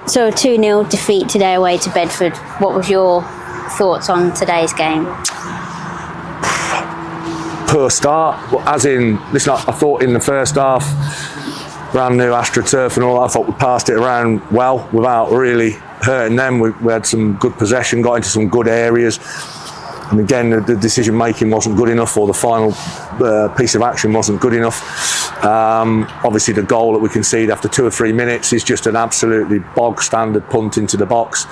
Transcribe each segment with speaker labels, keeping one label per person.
Speaker 1: So a 2-0 defeat today away to Bedford. What was your thoughts on today's game?
Speaker 2: Poor start, as in, listen, I thought in the first half, brand new AstroTurf and all that, I thought we passed it around well without really hurting them. We had some good possession, got into some good areas. And again, the decision making wasn't good enough, or the final piece of action wasn't good enough. Obviously, the goal that we concede after 2 or 3 minutes is just an absolutely bog standard punt into the box.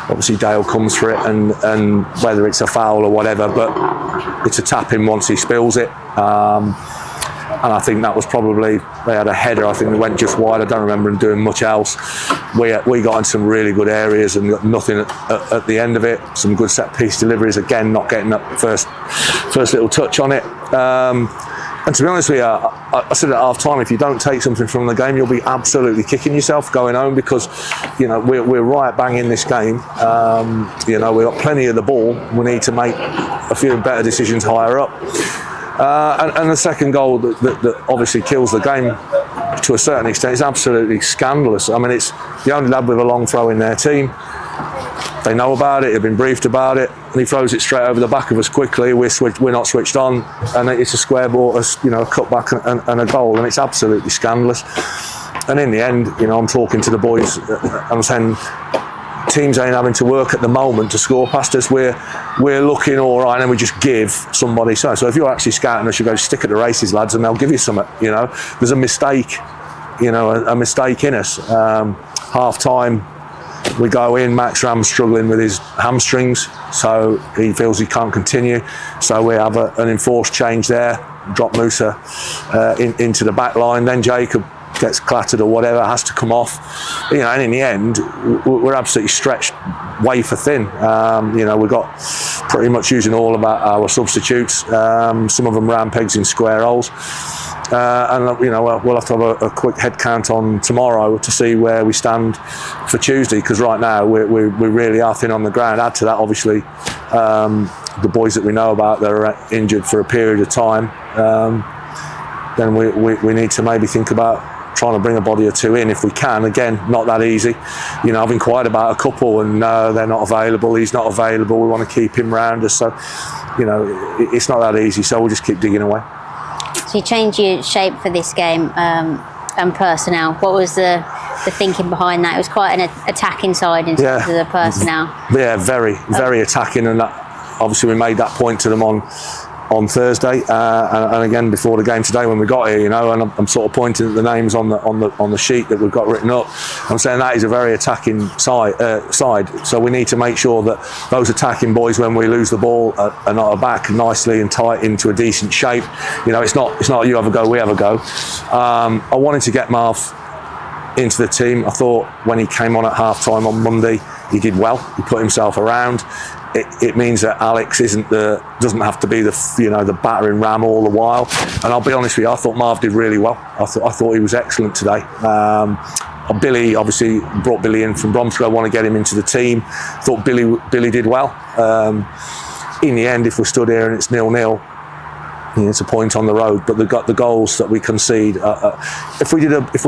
Speaker 2: Obviously, Dale comes for it, and whether it's a foul or whatever, but it's a tap in once he spills it. And I think that was probably, they had a header, I think it went just wide. I don't remember him doing much else. We got in some really good areas and got nothing at the end of it. Some good set piece deliveries, again, not getting that first little touch on it. And to be honest with you, I said at half time, if you don't take something from the game, you'll be absolutely kicking yourself going home, because, you know, we're right bang in this game. You know, we've got plenty of the ball. We need to make a few better decisions higher up. And the second goal that obviously kills the game to a certain extent is absolutely scandalous. I mean, it's the only lad with a long throw in their team. They know about it, they've been briefed about it, and he throws it straight over the back of us quickly. We're not switched on, and it's a square ball, you know, a cutback and a goal, and it's absolutely scandalous. And in the end, you know, I'm talking to the boys, I'm saying, teams ain't having to work at the moment to score past us. We're looking all right, and we just give somebody so. So if you're actually scouting us, you go, stick at the races, lads, and they'll give you something. You know, there's a mistake, you know, a mistake in us. Half time, we go in. Max Ram's struggling with his hamstrings, so he feels he can't continue. So we have an enforced change there. Drop Musa into the back line. Then Jacob gets clattered or whatever, has to come off, you know, and in the end we're absolutely stretched wafer thin. You know, we've got pretty much using all of our substitutes, some of them round pegs in square holes, and you know, we'll have to have a quick head count on tomorrow to see where we stand for Tuesday, because right now we really are thin on the ground. Add to that, obviously, the boys that we know about that are injured for a period of time, then we need to maybe think about trying to bring a body or two in if we can. Again, not that easy. You know, I've inquired about a couple, and they're not available. He's not available. We want to keep him round us. So, you know, it's not that easy. So we'll just keep digging away.
Speaker 1: So you changed your shape for this game and personnel. What was the thinking behind that? It was quite an attacking side in terms of the personnel.
Speaker 2: Yeah, very attacking, and that, obviously we made that point to them on Thursday, and again before the game today when we got here, you know, and I'm sort of pointing at the names on the sheet that we've got written up. I'm saying that is a very attacking side. So we need to make sure that those attacking boys, when we lose the ball, are not back nicely and tight into a decent shape. You know, it's not you have a go, we have a go. I wanted to get Marv into the team. I thought when he came on at half time on Monday, he did well. He put himself around. It means that Alex doesn't have to be the battering ram all the while. And I'll be honest with you, I thought Marv did really well. I thought he was excellent today. Billy, obviously brought Billy in from Bromsgrove. I want to get him into the team. Thought Billy did well. In the end, if we're stood here and it's 0-0, it's a point on the road. But the goals that we concede. If we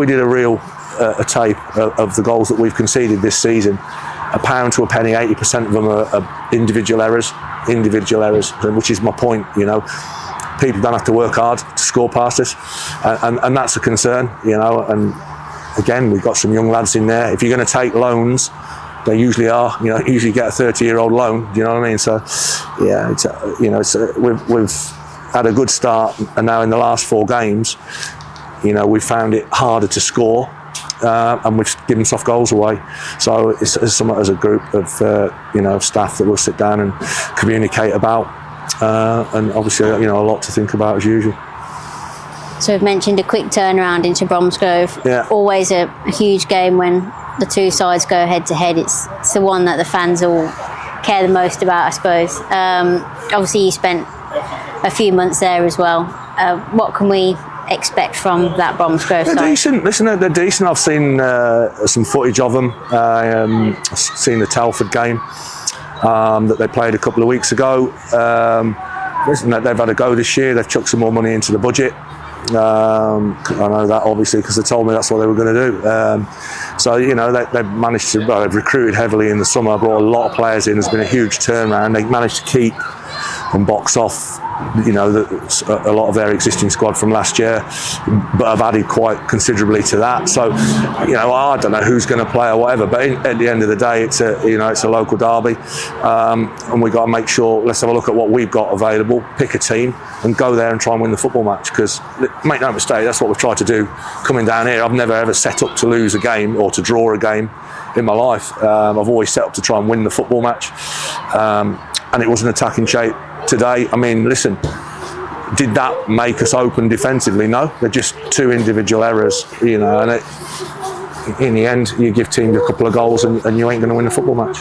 Speaker 2: did a real tape of the goals that we've conceded this season, a pound to a penny, 80% of them are individual errors, which is my point. You know, people don't have to work hard to score past us, and that's a concern. You know, and again, we've got some young lads in there. If you're going to take loans, they usually are. You know, usually get a 30-year-old loan. Do you know what I mean? So, yeah, we've had a good start, and now in the last 4 games, you know, we've found it harder to score. And we've given soft goals away, so it's somewhat as a group of staff that we'll sit down and communicate about, and obviously a lot to think about as usual.
Speaker 1: So we've mentioned a quick turnaround into Bromsgrove.
Speaker 2: Yeah.
Speaker 1: Always a huge game when the two sides go head to head. It's the one that the fans all care the most about, I suppose. Obviously you spent a few months there as well. What can we expect from that Bromsgrove side?
Speaker 2: They're decent. Listen, they're decent. I've seen some footage of them. I've seen the Telford game that they played a couple of weeks ago. Listen, they've had a go this year. They've chucked some more money into the budget. I know that obviously because they told me that's what they were going to do. So you know they've managed to. Well, they've recruited heavily in the summer, brought a lot of players in. There's been a huge turnaround. They managed to keep and box off, you know, a lot of their existing squad from last year, but have added quite considerably to that. So, you know, I don't know who's going to play or whatever, but at the end of the day, it's a local derby, and we've got to make sure. Let's have a look at what we've got available, pick a team, and go there and try and win the football match. Because make no mistake, that's what we've tried to do coming down here. I've never ever set up to lose a game or to draw a game in my life. I've always set up to try and win the football match, and it was an attacking shape today. I mean, listen, did that make us open defensively? No, they're just two individual errors, you know, and in the end, you give teams a couple of goals and you ain't going to win the football match.